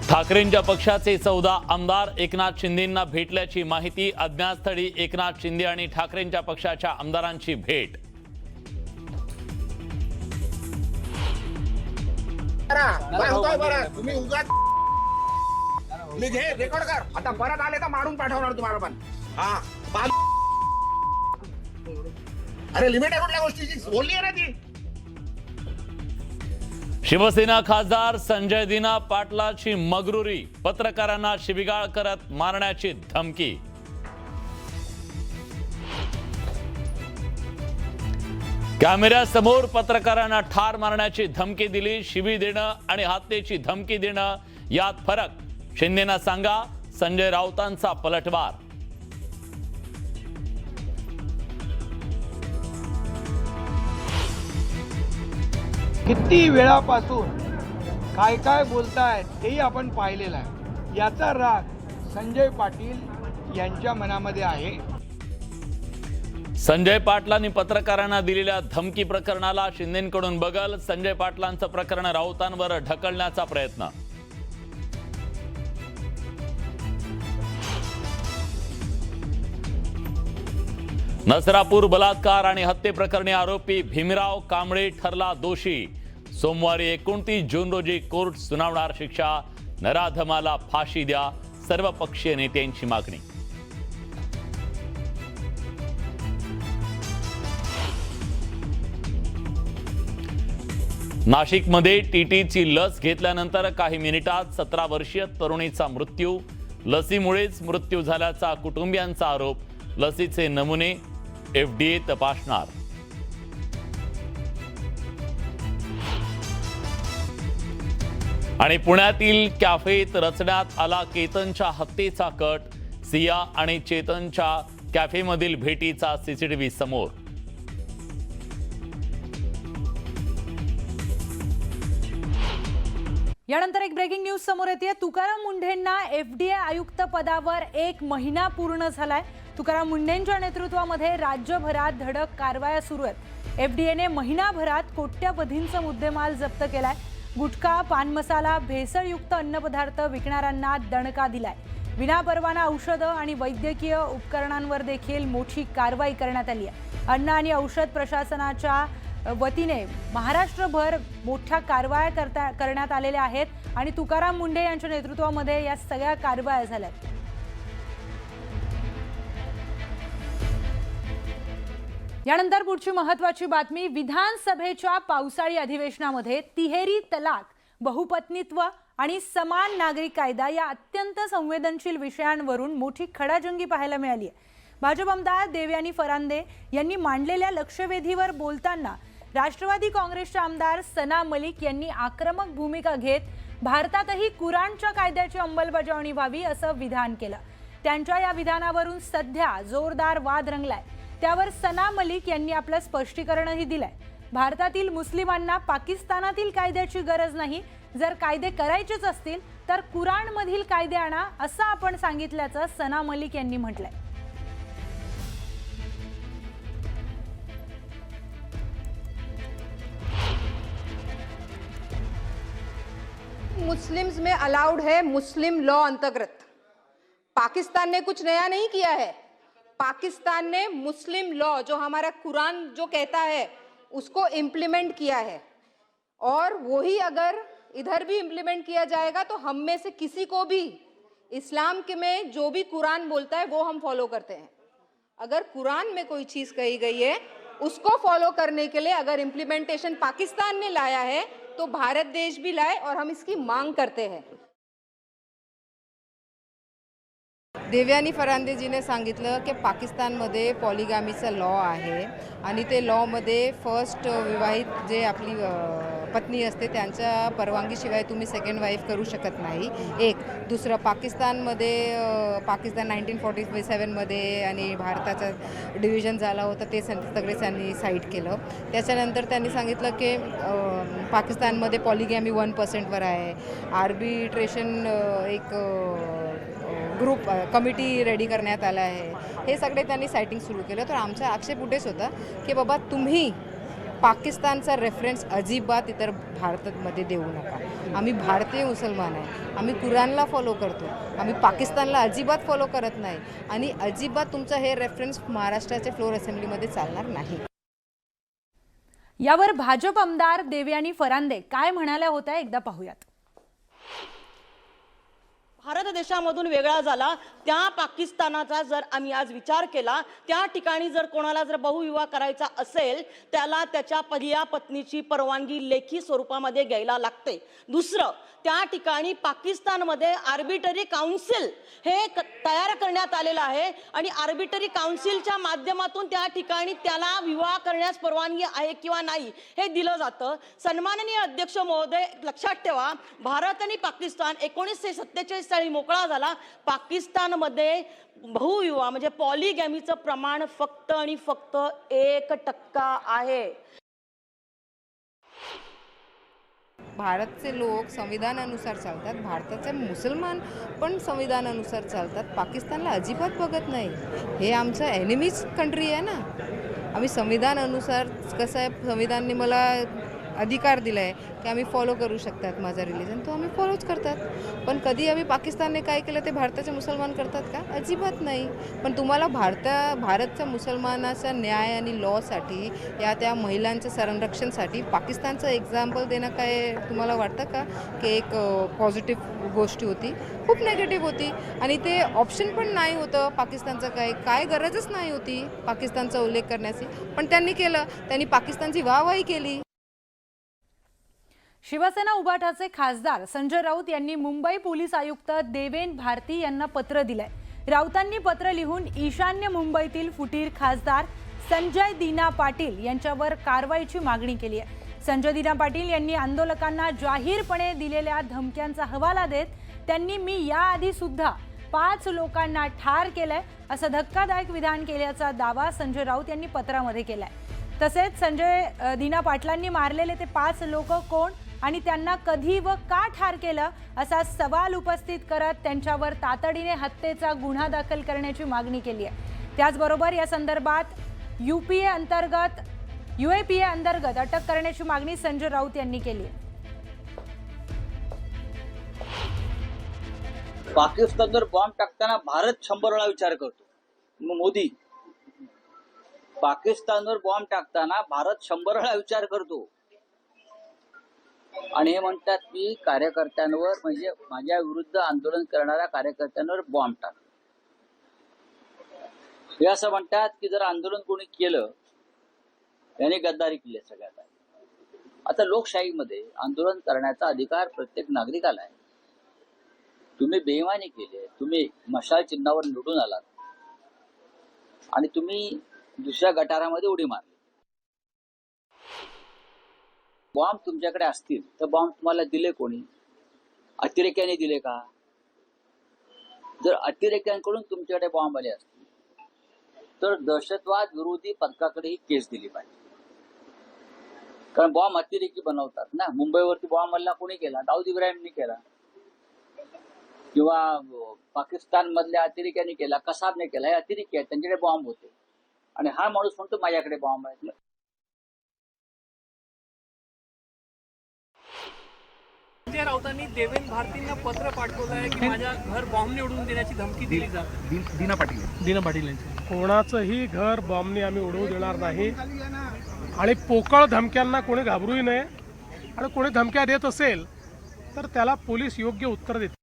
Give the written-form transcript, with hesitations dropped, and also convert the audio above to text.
ठाकरेंच्या पक्षाचे 14 आमदार एकनाथ शिंदेंना भेटल्याची माहिती। अज्ञातस्थळी एकनाथ शिंदे आणि ठाकरेंच्या पक्षाच्या आमदारांची भेट। तुम्ही उगाच रेकॉर्ड कर, आता परत आले तर मारून पाठवणार तुम्हाला पण। अरे लिमिट आहे कुठल्या गोष्टीची, बोलली आहे ना ती। शिवसेना खासदार संजय दिना पाटलाची मगरुरी, पत्रकारांना शिवीगाळ करत मारण्याची धमकी। कॅमेऱ्यासमोर पत्रकारांना ठार मारण्याची धमकी दिली। शिवी देणं आणि हत्येची धमकी देणं यात फरक, शिंदेना सांगा। संजय राऊतांचा पलटवार। किती वेळापासून काय काय बोलतायत हेही आपण पाहिलेलं आहे। याचा राग संजय पाटील यांच्या मनामध्ये आहे। संजय पाटलांनी पत्रकारांना दिलेल्या धमकी प्रकरणाला शिंदेंकडून बगल। संजय पाटलांचं प्रकरण राऊतांवर ढकलण्याचा प्रयत्न। नसरापूर बलात्कार आणि हत्येप्रकरणी आरोपी भीमराव कांबळे ठरला दोषी। सोमवारी 29 जून रोजी कोर्ट सुनावणार शिक्षा। नराधमाला फाशी द्या, सर्वपक्षीय नेत्यांची मागणी। नाशिकमध्ये टीटीची लस घेतल्यानंतर काही मिनिटात 17 वर्षीय तरुणीचा मृत्यू। लसीमुळेच मृत्यू झाल्याचा कुटुंबियांचा आरोप। लसीचे नमुने FDA तपासणार। आणि पुण्यातील कॅफेत रचण्यात आला केतनच्या हत्येचा कट। सिया आणि चेतनच्या कॅफेमधील भेटीचा CCTV समोर। यानंतर एक ब्रेकिंग न्यूज समोर येते। तुकाराम मुंढेंना FDA आयुक्त पदावर 1 महिना पूर्ण झालाय। तुकाराम मुंढेंच्या नेतृत्वामध्ये राज्यभरात धडक कारवाया सुरू आहेत। FDAने महिनाभरात कोट्यवधींचा मुद्देमाल जप्त केलाय। गुटखा, पान मसाला, भेसळयुक्त अन्नपदार्थ विकणाऱ्यांना दणका दिलाय। विनापरवाना औषधं आणि वैद्यकीय उपकरणांवर देखील मोठी कारवाई करण्यात आली आहे। अन्न आणि औषध प्रशासनाच्या वतीने महाराष्ट्रभर मोठ्या कारवाया करण्यात आलेल्या आहेत आणि तुकाराम मुंढे यांच्या नेतृत्वामध्ये या सगळ्या कारवाया झाल्यात। यानंतर पुढची महत्त्वाची बातमी। विधानसभेच्या पावसाळी अधिवेशनामध्ये तिहेरी तलाक, बहुपत्नीत्व आणि समान नागरिक कायदा या अत्यंत संवेदनशील विषयांवरून मोठी खडाजंगी पाहायला मिळाली आहे। भाजप आमदार देवयानी फरांदे यांनी मांडलेल्या लक्षवेधीवर बोलताना राष्ट्रवादी काँग्रेसचे आमदार सना मलिक यांनी आक्रमक भूमिका घेत भारतातही कुराणच्या कायद्याची अंमलबजावणी व्हावी असं विधान केलं। त्यांच्या या विधानावरून सध्या जोरदार वाद रंगलाय। त्यावर सना मलिक यांनी आपलं स्पष्टीकरणही दिलंय। भारतातील मुस्लिमांना पाकिस्तानातील कायद्याची गरज नाही, जर कायदे करायचेच असतील तर कुराणमधील कायदे आणा असं आपण सांगितल्याचं सना मलिक यांनी म्हटलंय। मुस्लिम्स में अलाउड है मुस्लिम लॉ अंतर्गत। पाकिस्तान ने कुछ नया नहीं किया है। पाकिस्तान ने मुस्लिम लॉ जो हमारा कुरान जो कहता है उसको इम्प्लीमेंट किया है, और वही अगर इधर भी इम्प्लीमेंट किया जाएगा तो हम में से किसी को भी इस्लाम के में जो भी कुरान बोलता है वो हम फॉलो करते हैं। अगर कुरान में कोई चीज़ कही गई है उसको फॉलो करने के लिए अगर इम्प्लीमेंटेशन पाकिस्तान ने लाया है तो भारत देश भी लाए, और हम इसकी मांग करते हैं। देवयानी फरांदेजीने सांगितलं की पाकिस्तानमध्ये पॉलिगॅमीचा लॉ आहे आणि ते लॉमध्ये फर्स्ट विवाहित जे आपली पत्नी असते त्यांच्या परवानगीशिवाय तुम्ही सेकंड वाईफ करू शकत नाही। एक दुसरं, पाकिस्तानमध्ये पाकिस्तान 1947मध्ये आणि भारताचा डिव्हिजन झाला होता ते सगळे त्यांनी साईट केलं। त्याच्यानंतर त्यांनी सांगितलं की पाकिस्तानमध्ये पॉलिगॅमी 1% आहे। आर्बिट्रेशन एक ग्रुप कमिटी रेडी करण्यात आला आहे। हे सगळे त्यांनी सायटिंग सुरू केलं। तर आमचा आक्षेप कुठेच होता की बाबा तुम्ही पाकिस्तानचा रेफरन्स अजिबात इतर भारतामध्ये देऊ नका। आम्ही भारतीय मुसलमान आहे, आम्ही कुराणला फॉलो करतो, आम्ही पाकिस्तानला अजिबात फॉलो करत नाही आणि अजिबात तुमचा हे रेफरन्स महाराष्ट्राच्या फ्लोर असेंब्लीमध्ये चालणार नाही. यावर भाजप आमदार देवयानी फरांदे काय म्हणाल्या होत्या एकदा पाहूयात. भारत देशामधून वेगळा झाला त्या पाकिस्तानाचा जर आम्ही आज विचार केला, त्या ठिकाणी जर कोणाला जर बहुविवाह करायचा असेल त्याला त्याच्या पहिल्या पत्नीची परवानगी लेखी स्वरूपामध्ये घ्यायला लागते. दुसरं, त्या ठिकाणी पाकिस्तानमध्ये आर्बिटरी काउन्सिल हे तयार करण्यात आलेलं आहे आणि आर्बिटरी काउन्सिलच्या माध्यमातून त्या ठिकाणी त्याला विवाह करण्यास परवानगी आहे किंवा नाही हे दिलं जातं. सन्माननीय अध्यक्ष महोदय, लक्षात ठेवा, भारत आणि पाकिस्तान 1947 साली मोकळा झाला. पाकिस्तानमध्ये बहुविवाह म्हणजे पॉलिगॅमीचं प्रमाण फक्त आणि फक्त 1% आहे. भारतचे लोक संविधानानुसार चालतात, भारताचे मुसलमान पण संविधानानुसार चालतात. पाकिस्तानला अजिबात बघत नाही. हे आमचं एनिमीज कंट्री आहे ना. आम्ही संविधानानुसार, कसं आहे, संविधानाने मला अधिकार दिला आहे की आम्ही फॉलो करू शकतात माझा रिलिजन, तो आम्ही फॉलोच करतात. पण कधी आम्ही पाकिस्तानने काय केलं ते भारताचे मुसलमान करतात का? अजिबात नाही. पण तुम्हाला भारतच्या मुसलमानाचा न्याय आणि लॉसाठी या त्या महिलांच्या संरक्षणासाठी पाकिस्तानचं एक्झाम्पल देणं काय तुम्हाला वाटतं का की एक पॉझिटिव्ह गोष्टी होती? खूप नेगेटिव्ह होती आणि ते ऑप्शन पण नाही होतं पाकिस्तानचं. काय गरजच नाही होती पाकिस्तानचा उल्लेख करण्याची, पण त्यांनी केलं. त्यांनी पाकिस्तानची वाहवाही केली. शिवसेना उभाटाचे खासदार संजय राऊत यांनी मुंबई पोलीस आयुक्त देवेन भारती यांना पत्र दिलंय. राऊतांनी पत्र लिहून ईशान्य मुंबईतील फुटीर खासदार संजय दीना पाटील यांच्यावर कारवाईची मागणी केली आहे. संजय दीना पाटील यांनी आंदोलकांना जाहीरपणे दिलेल्या धमक्यांचा हवाला देत त्यांनी मी याआधी सुद्धा 5 लोकांना ठार केलंय असं धक्कादायक विधान केल्याचा दावा संजय राऊत यांनी पत्रामध्ये केलाय. तसेच संजय दीना पाटलांनी मारलेले ते 5 लोक कोण आणि त्यांना कधी व का ठार केलं असा सवाल उपस्थित करत त्यांच्यावर तातडीने हत्येचा गुन्हा दाखल करण्याची मागणी केली आहे. त्याचबरोबर या संदर्भात UAPA अंतर्गत अटक करण्याची मागणी संजय राऊत यांनी केली आहे. पाकिस्तानवर बॉम्ब टाकताना भारत 100 वेळा विचार करतो. मग मोदी, पाकिस्तानवर बॉम्ब टाकताना भारत 100 वेळा विचार करतो आणि हे म्हणतात की कार्यकर्त्यांवर, म्हणजे माझ्या विरुद्ध आंदोलन करणाऱ्या कार्यकर्त्यांवर बॉम्ब टाक. हे असं म्हणतात की जर आंदोलन कोणी केलं याने गद्दारी केली सगळ्यात. आता लोकशाहीमध्ये आंदोलन करण्याचा अधिकार प्रत्येक नागरिकाला आहे. तुम्ही बेईमानी केली, तुम्ही मशाल चिन्हावर निवडून आलात आणि तुम्ही दुसऱ्या गटारामध्ये उडी मारली. बॉम्ब तुमच्याकडे असतील तर बॉम्ब तुम्हाला दिले कोणी? अतिरेक्याने दिले का? जर अतिरेक्यांकडून तुमच्याकडे बॉम्ब आले असतील तर दहशतवाद विरोधी पथकाकडे ही केस दिली पाहिजे. कारण बॉम्ब अतिरेकी बनवतात ना. मुंबईवरती बॉम्ब हल्ला कोणी केला? दाऊद इब्राहिमने केला किंवा पाकिस्तान मधल्या अतिरेक्यांनी केला, कसाबने केला. हे अतिरेकी आहेत, त्यांच्याकडे बॉम्ब होते आणि हा माणूस म्हणतो माझ्याकडे बॉम्ब आहे. संजय राऊतांनी देवेन भारतींना पत्र पाठवलं आहे की माझ्या घर बॉम्ब निवडून देण्याची धमकी दिली जाते. दीना पाटील यांची कोणाचंही घर बॉम्बने आम्ही उडवू देणार नाही आणि पोकळ धमक्यांना कोणी घाबरूही नये. आणि कोणी धमक्या देत असेल तर त्याला पोलीस योग्य उत्तर देतील.